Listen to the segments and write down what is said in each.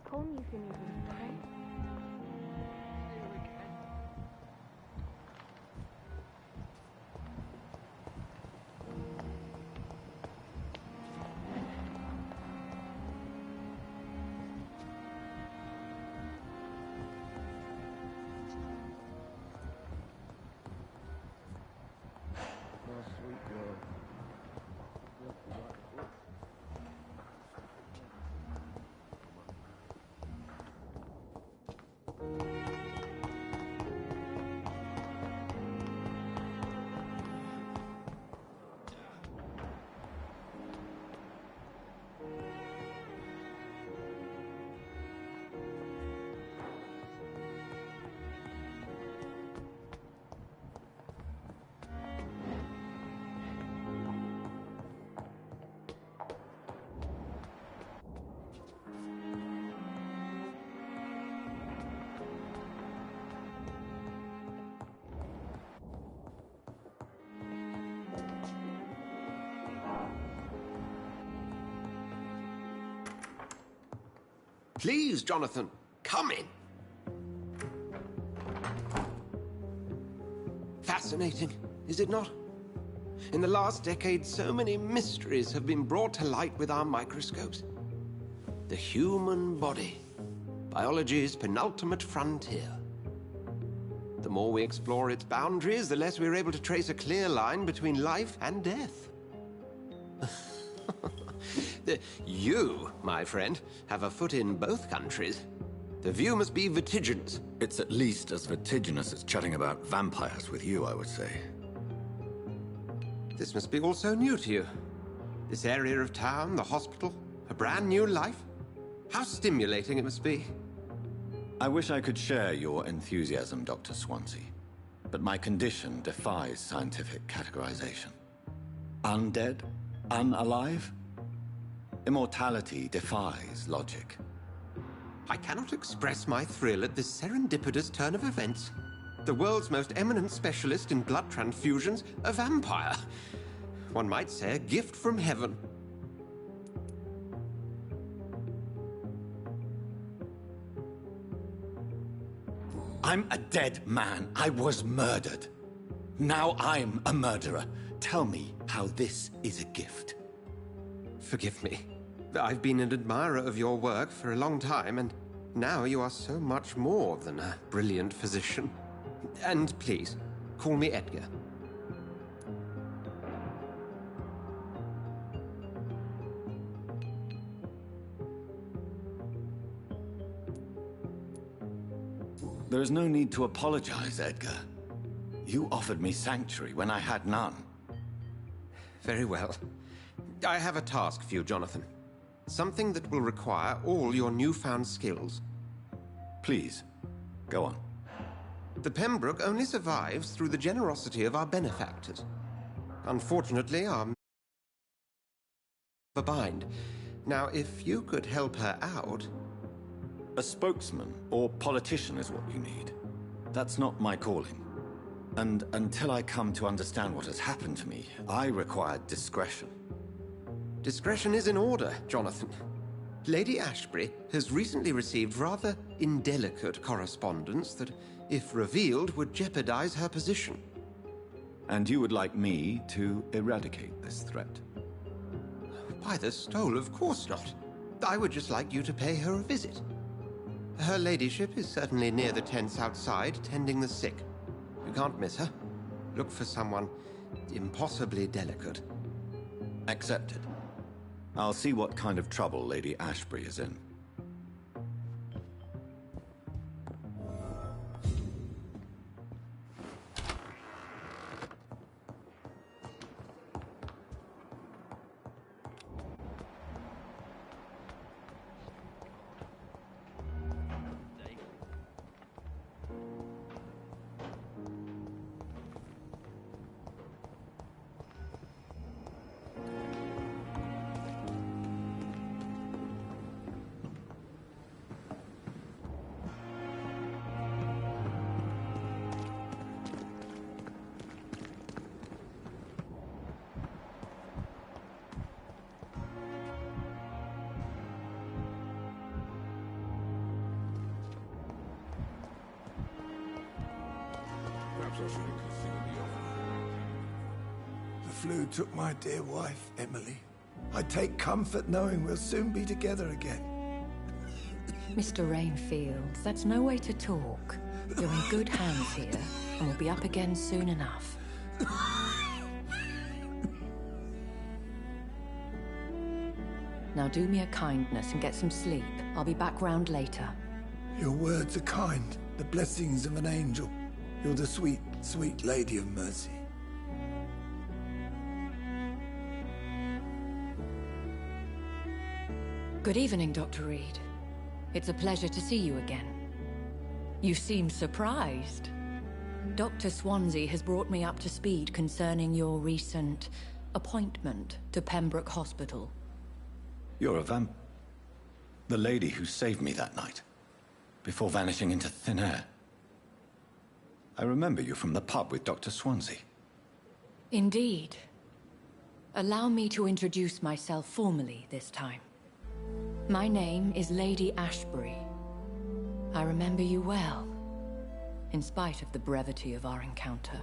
Call me if you need me, okay? Please, Jonathan, come in. Fascinating, is it not? In the last decade, so many mysteries have been brought to light with our microscopes. The human body, biology's penultimate frontier. The more we explore its boundaries, the less we're able to trace a clear line between life and death. You, my friend, have a foot in both countries. The view must be vertiginous. It's at least as vertiginous as chatting about vampires with you, I would say. This must be all so new to you. This area of town, the hospital, a brand new life. How stimulating it must be. I wish I could share your enthusiasm, Dr. Swansea. But my condition defies scientific categorization. Undead? Unalive? Immortality defies logic. I cannot express my thrill at this serendipitous turn of events. The world's most eminent specialist in blood transfusions, a vampire. One might say a gift from heaven. I'm a dead man. I was murdered. Now I'm a murderer. Tell me how this is a gift. Forgive me. I've been an admirer of your work for a long time, and now you are so much more than a brilliant physician. And please, call me Edgar. There is no need to apologize, Edgar. You offered me sanctuary when I had none. Very well. I have a task for you, Jonathan. Something that will require all your newfound skills. Please, go on. The Pembroke only survives through the generosity of our benefactors. Unfortunately, our a bind. Now, if you could help her out... A spokesman or politician is what you need. That's not my calling. And until I come to understand what has happened to me, I require discretion. Discretion is in order, Jonathan. Lady Ashbury has recently received rather indelicate correspondence that, if revealed, would jeopardize her position. And you would like me to eradicate this threat? By the stole, of course not. I would just like you to pay her a visit. Her ladyship is certainly near the tents outside, tending the sick. You can't miss her. Look for someone impossibly delicate. Accepted. I'll see what kind of trouble Lady Ashbury is in. The flu took my dear wife, Emily. I take comfort knowing we'll soon be together again. Mr. Rainfield, that's no way to talk. You're in good hands here, and we'll be up again soon enough. Now do me a kindness and get some sleep. I'll be back round later. Your words are kind, the blessings of an angel. You're the sweet, sweet Lady of Mercy. Good evening, Dr. Reed. It's a pleasure to see you again. You seem surprised. Dr. Swansea has brought me up to speed concerning your recent appointment to Pembroke Hospital. You're a the lady who saved me that night, before vanishing into thin air. I remember you from the pub with Dr. Swansea. Indeed. Allow me to introduce myself formally this time. My name is Lady Ashbury. I remember you well, in spite of the brevity of our encounter.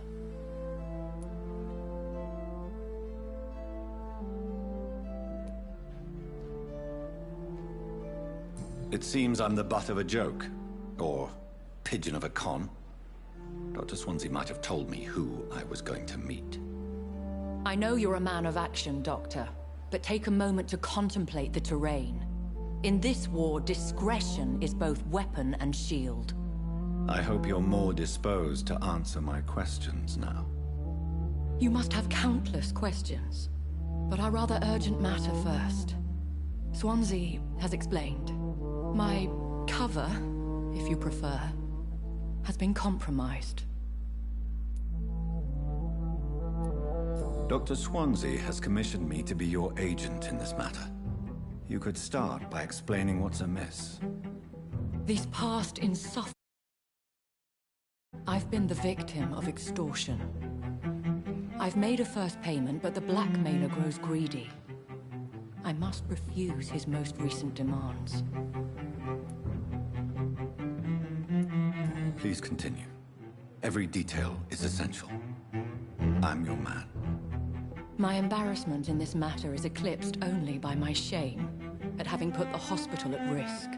It seems I'm the butt of a joke, or pigeon of a con. Dr. Swansea might have told me who I was going to meet. I know you're a man of action, Doctor, but take a moment to contemplate the terrain. In this war, discretion is both weapon and shield. I hope you're more disposed to answer my questions now. You must have countless questions, but our rather urgent matter first. Swansea has explained. My cover, if you prefer, has been compromised. Dr. Swansea has commissioned me to be your agent in this matter. You could start by explaining what's amiss. These past insufferable... I've been the victim of extortion. I've made a first payment, but the blackmailer grows greedy. I must refuse his most recent demands. Please continue. Every detail is essential. I'm your man. My embarrassment in this matter is eclipsed only by my shame at having put the hospital at risk.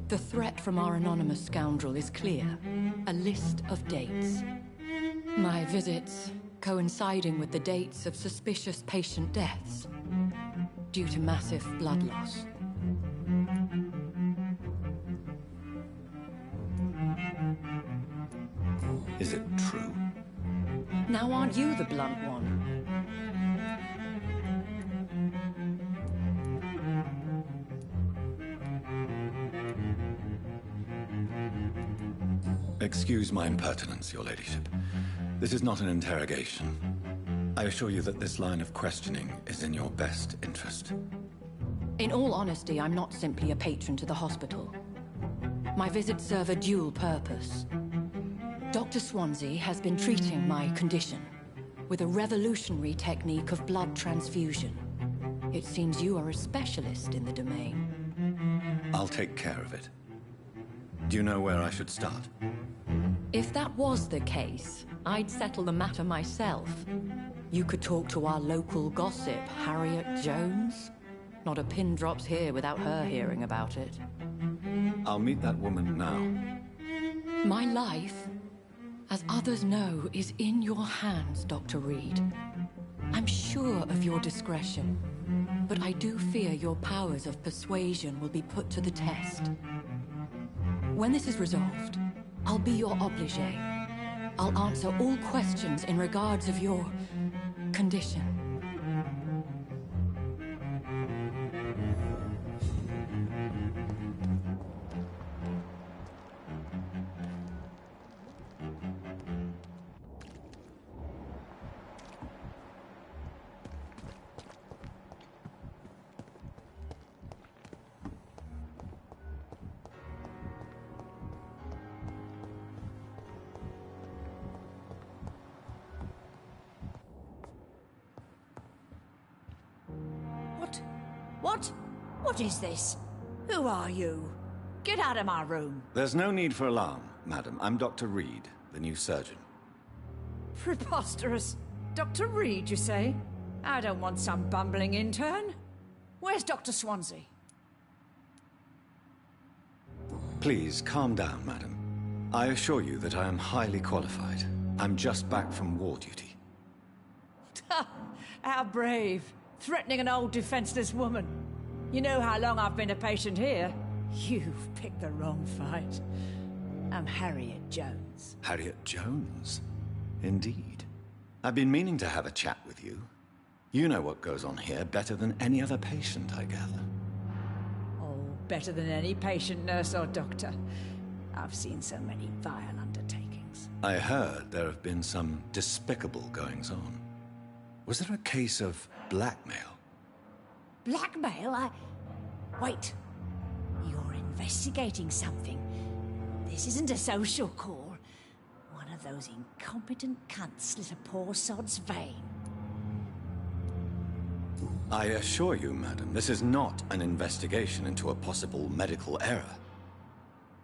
The threat from our anonymous scoundrel is clear. A list of dates. My visits coinciding with the dates of suspicious patient deaths due to massive blood loss. Is it true? Now aren't you the blunt one? Excuse my impertinence, Your Ladyship. This is not an interrogation. I assure you that this line of questioning is in your best interest. In all honesty, I'm not simply a patron to the hospital. My visits serve a dual purpose. Dr. Swansea has been treating my condition with a revolutionary technique of blood transfusion. It seems you are a specialist in the domain. I'll take care of it. Do you know where I should start? If that was the case, I'd settle the matter myself. You could talk to our local gossip, Harriet Jones. Not a pin drops here without her hearing about it. I'll meet that woman now. My life, as others know, is in your hands, Dr. Reed. I'm sure of your discretion, but I do fear your powers of persuasion will be put to the test. When this is resolved, I'll be your obligé. I'll answer all questions in regards of your condition. What is this? Who are you? Get out of my room. There's no need for alarm, madam. I'm Dr. Reed. the new surgeon. Preposterous. Dr. Reed, you say? I don't want some bumbling intern. Where's Dr. Swansea? Please, calm down, madam. I assure you that I am highly qualified. I'm just back from war duty. How brave. Threatening an old defenseless woman. You know how long I've been a patient here? You've picked the wrong fight. I'm Harriet Jones. Harriet Jones? Indeed. I've been meaning to have a chat with you. You know what goes on here better than any other patient, I gather. Oh, better than any patient, nurse or doctor. I've seen so many vile undertakings. I heard there have been some despicable goings-on. Was there a case of blackmail? Blackmail? Wait. You're investigating something. This isn't a social call. One of those incompetent cunts slit a poor sod's vein. I assure you, madam, this is not an investigation into a possible medical error.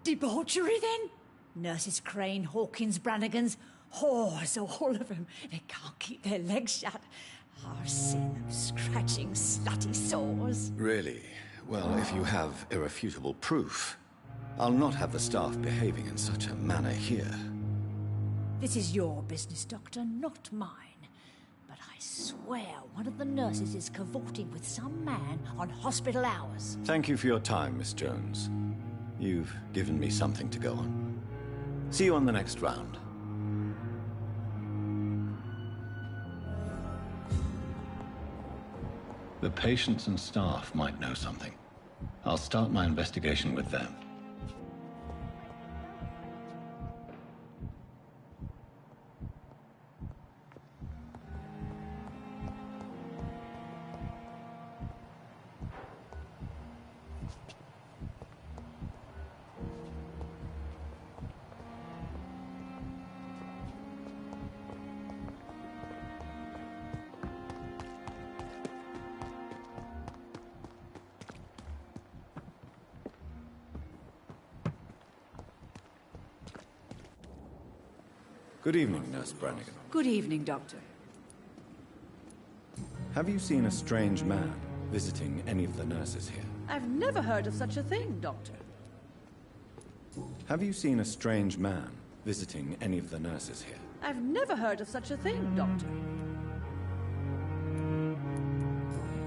Debauchery, then? Nurses Crane, Hawkins, Brannigans, whores, all of them. They can't keep their legs shut. I've seen them scratching slutty sores. Really? Well, if you have irrefutable proof, I'll not have the staff behaving in such a manner here. This is your business, Doctor, not mine. But I swear one of the nurses is cavorting with some man on hospital hours. Thank you for your time, Miss Jones. You've given me something to go on. See you on the next round. The patients and staff might know something. I'll start my investigation with them. Good evening, Nurse Brannigan. Good evening, Doctor. Have you seen a strange man visiting any of the nurses here? I've never heard of such a thing, Doctor. Have you seen a strange man visiting any of the nurses here? I've never heard of such a thing, Doctor.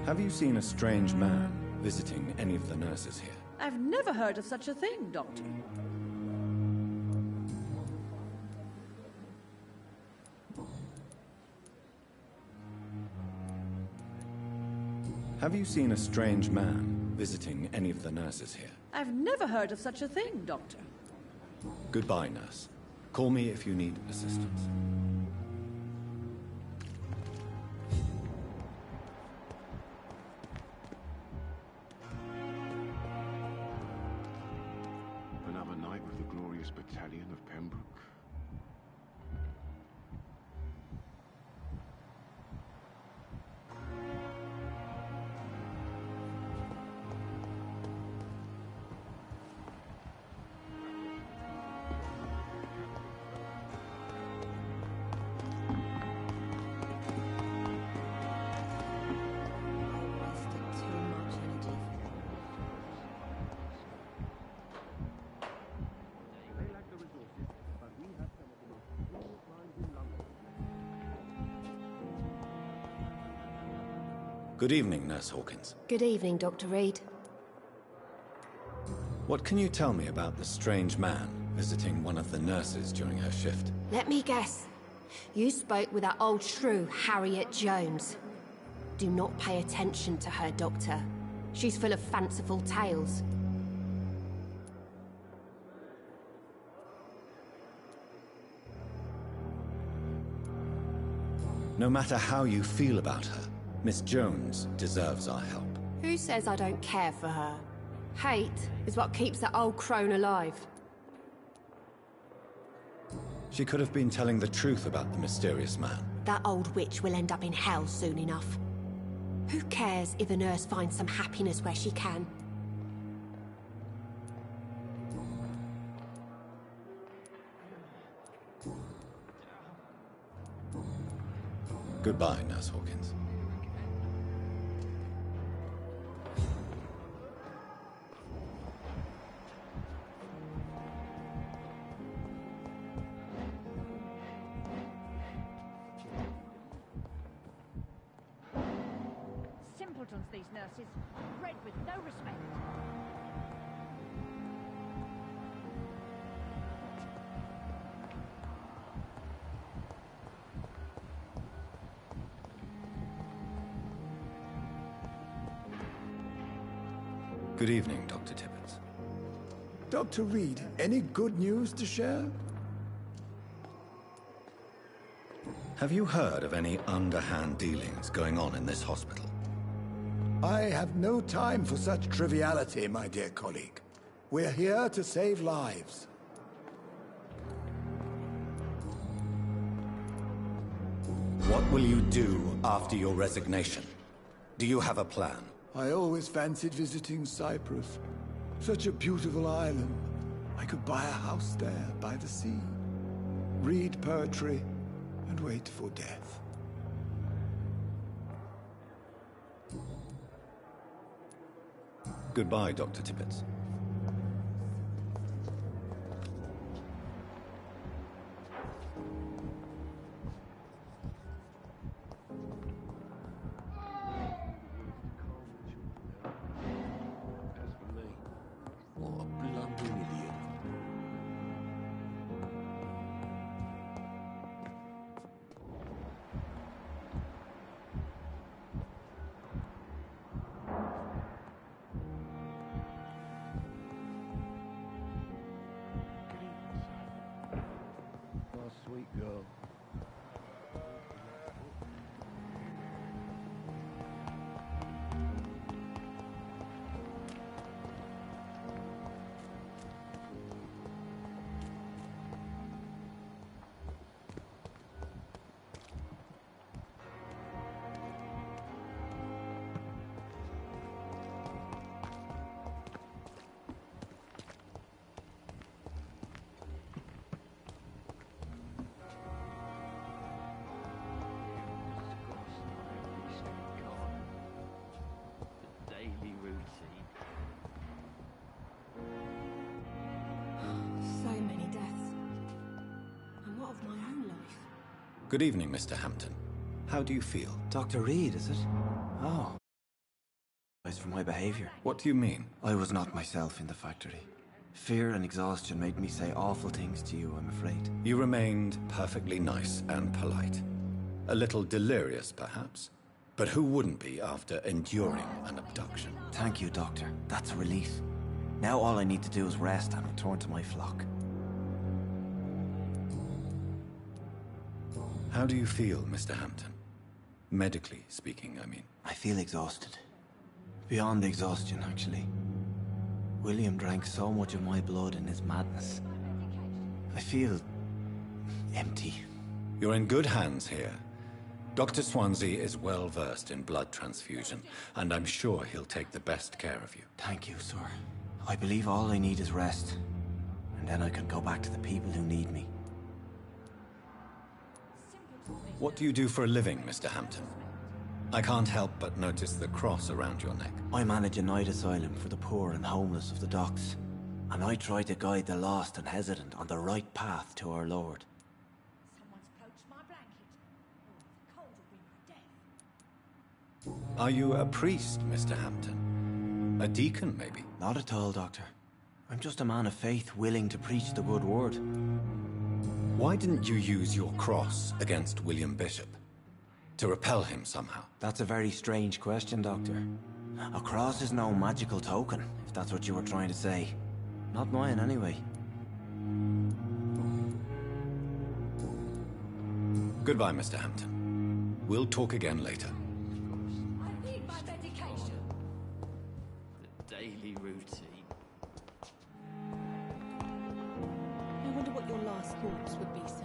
Have you seen a strange man visiting any of the nurses here? I've never heard of such a thing, Doctor. Have you seen a strange man visiting any of the nurses here? I've never heard of such a thing, Doctor. Goodbye, nurse. Call me if you need assistance. Another night with the glorious battalion of Pembroke. Good evening, Nurse Hawkins. Good evening, Dr. Reed. What can you tell me about the strange man visiting one of the nurses during her shift? Let me guess. You spoke with that old shrew, Harriet Jones. Do not pay attention to her, Doctor. She's full of fanciful tales. No matter how you feel about her, Miss Jones deserves our help. Who says I don't care for her? Hate is what keeps that old crone alive. She could have been telling the truth about the mysterious man. That old witch will end up in hell soon enough. Who cares if a nurse finds some happiness where she can? Goodbye, Nurse Hawkins. Simpletons, these nurses. Bred with no respect. Good evening, Dr. Tippett. Dr. Reed, any good news to share? Have you heard of any underhand dealings going on in this hospital? I have no time for such triviality, my dear colleague. We're here to save lives. What will you do after your resignation? Do you have a plan? I always fancied visiting Cyprus. Such a beautiful island. I could buy a house there by the sea, read poetry, and wait for death. Goodbye, Dr. Tippett. What a blundering idiot. Oh, sweet girl. Daily routine. So many deaths. And what of my own life? Good evening, Mr. Hampton. How do you feel? Dr. Reed, is it? Oh. Apologize for my behavior. What do you mean? I was not myself in the factory. Fear and exhaustion made me say awful things to you, I'm afraid. You remained perfectly nice and polite. A little delirious, perhaps. But who wouldn't be after enduring an abduction? Thank you, Doctor. That's a relief. Now all I need to do is rest and return to my flock. How do you feel, Mr. Hampton? Medically speaking, I mean. I feel exhausted. Beyond exhaustion, actually. William drank so much of my blood in his madness. I feel empty. You're in good hands here. Dr. Swansea is well versed in blood transfusion, and I'm sure he'll take the best care of you. Thank you, sir. I believe all I need is rest. And then I can go back to the people who need me. What do you do for a living, Mr. Hampton? I can't help but notice the cross around your neck. I manage a night asylum for the poor and homeless of the docks. And I try to guide the lost and hesitant on the right path to our Lord. Someone's poached my blanket. Oh, the cold will bring my death. Are you a priest, Mr. Hampton? A deacon, maybe? Not at all, Doctor. I'm just a man of faith willing to preach the good word. Why didn't you use your cross against William Bishop? To repel him somehow? That's a very strange question, Doctor. A cross is no magical token, if that's what you were trying to say. Not mine, anyway. Goodbye, Mr. Hampton. We'll talk again later. I need my medication. The daily routine. I wonder what your last thoughts would be, sir.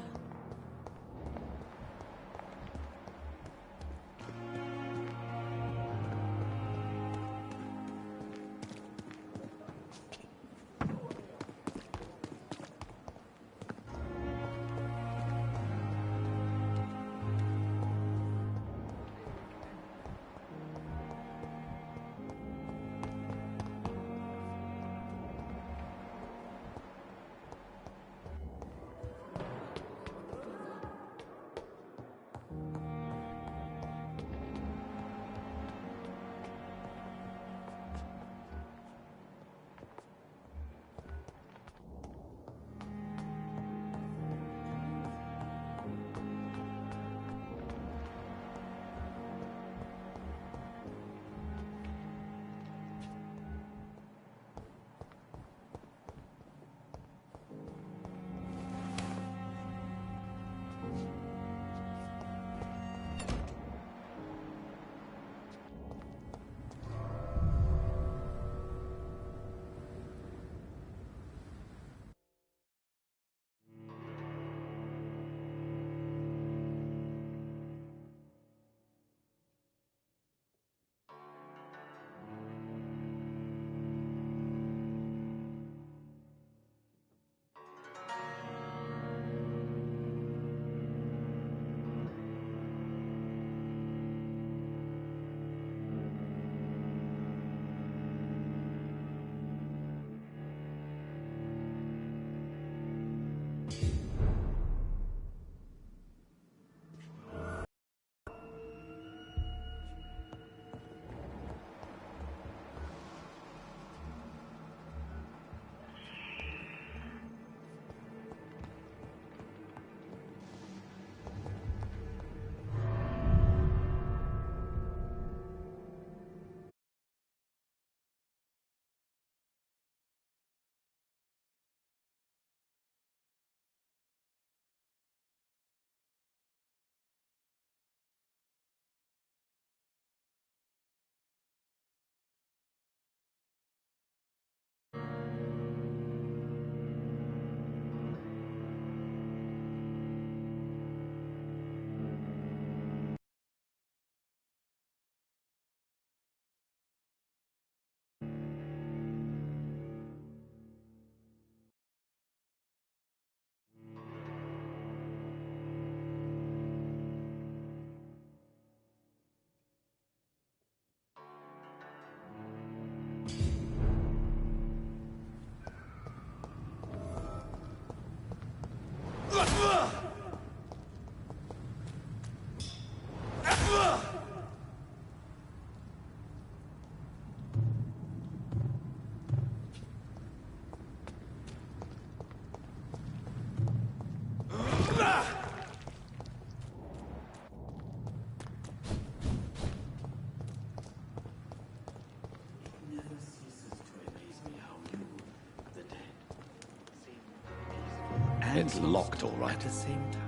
It's locked, all right. At the same time.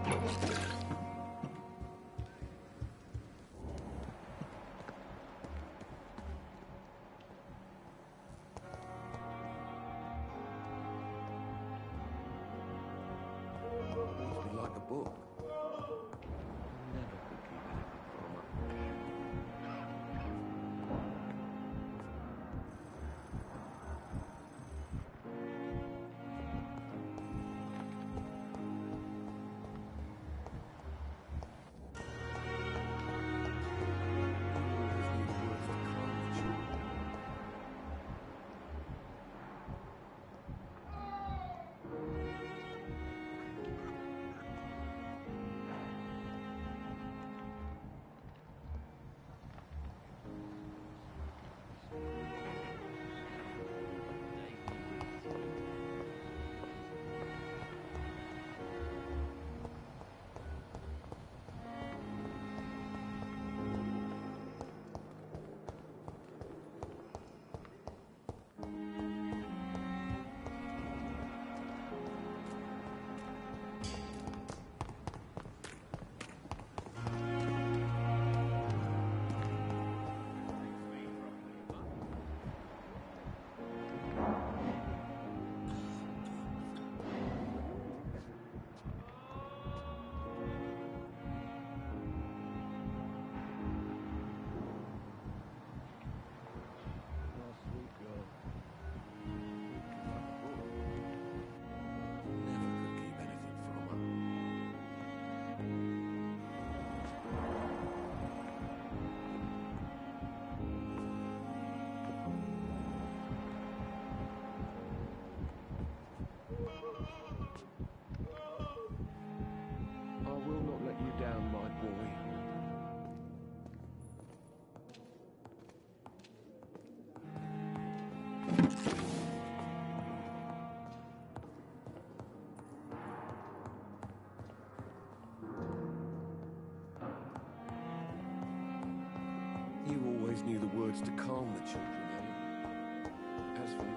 Must be like a book. Never could keep anything from her. I will not let you down, my boy. You always knew the words to calm the children, Ellen. As for me...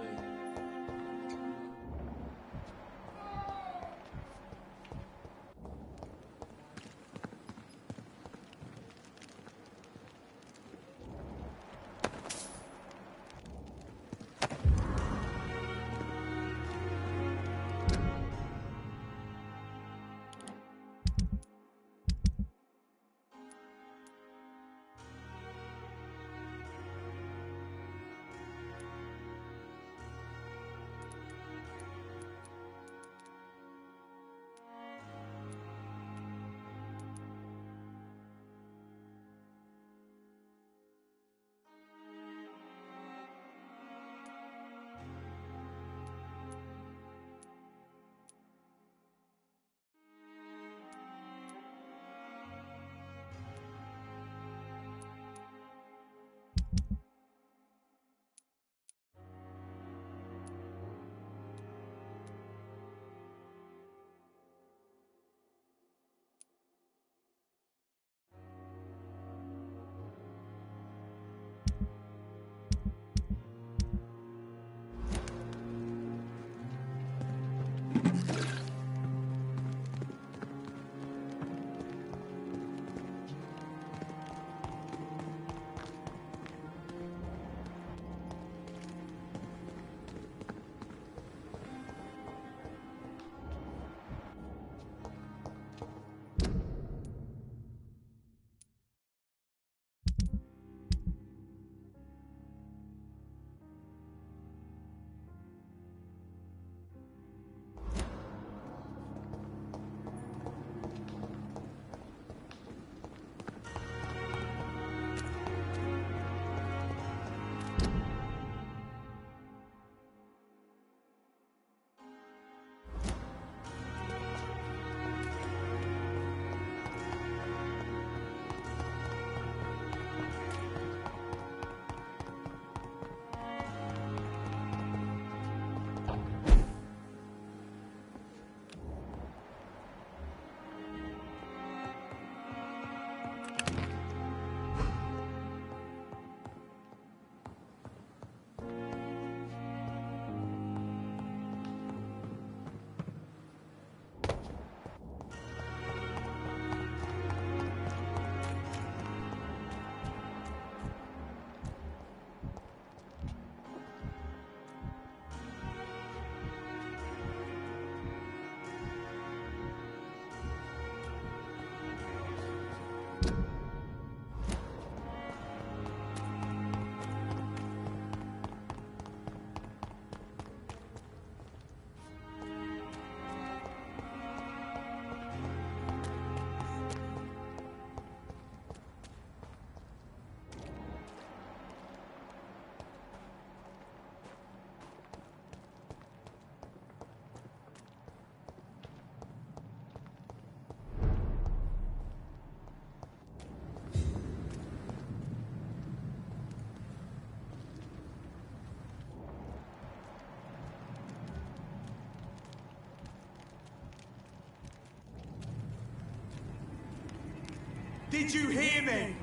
Did you hear me?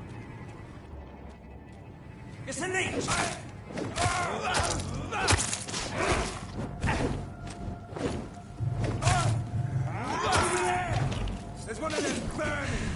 It's a leech! There's one of them burning!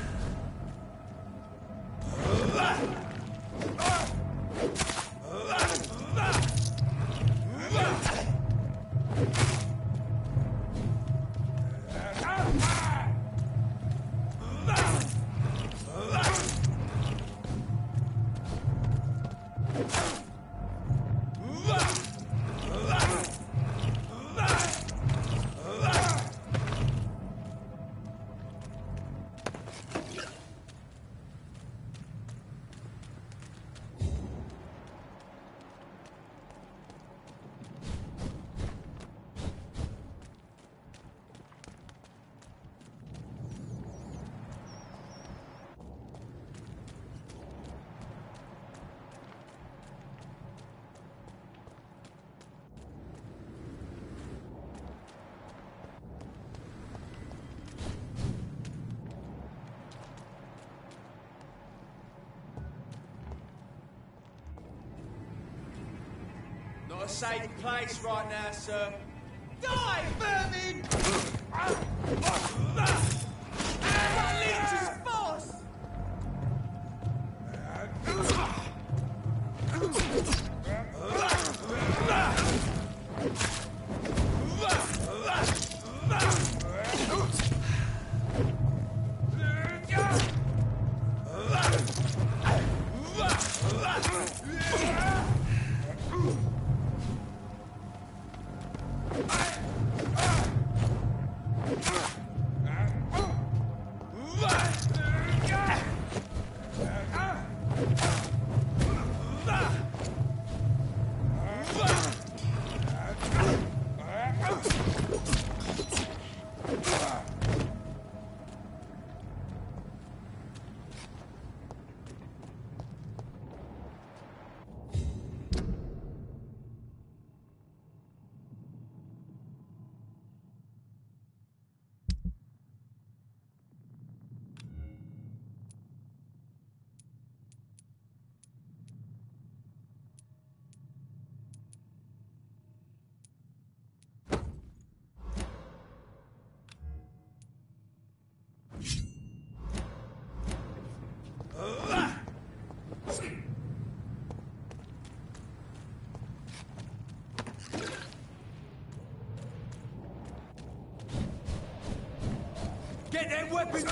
Not a safe place right now, sir. Die, vermin! That leech is force! Get them weapons!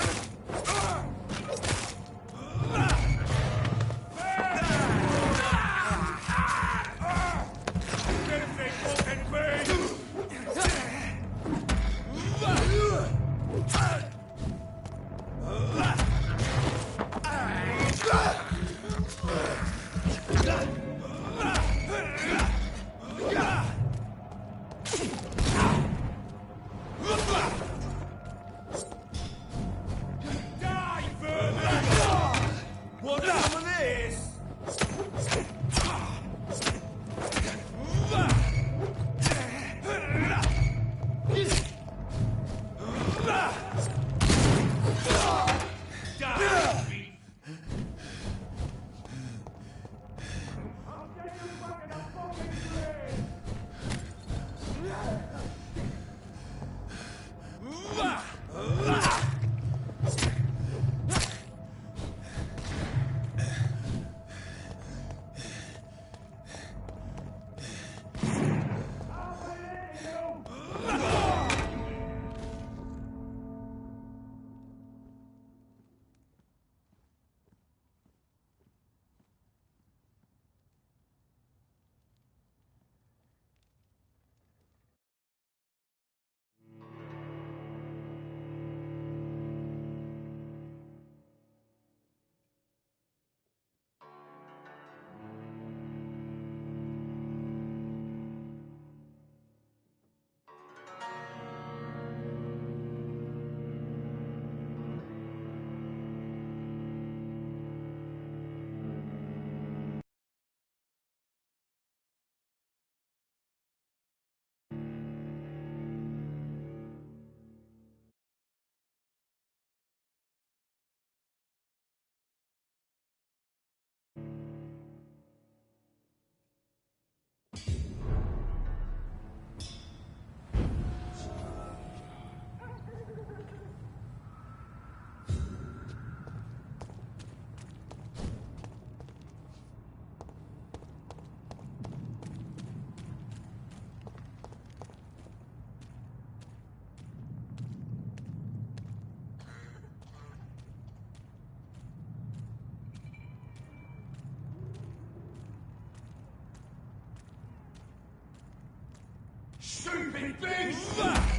stupid beast!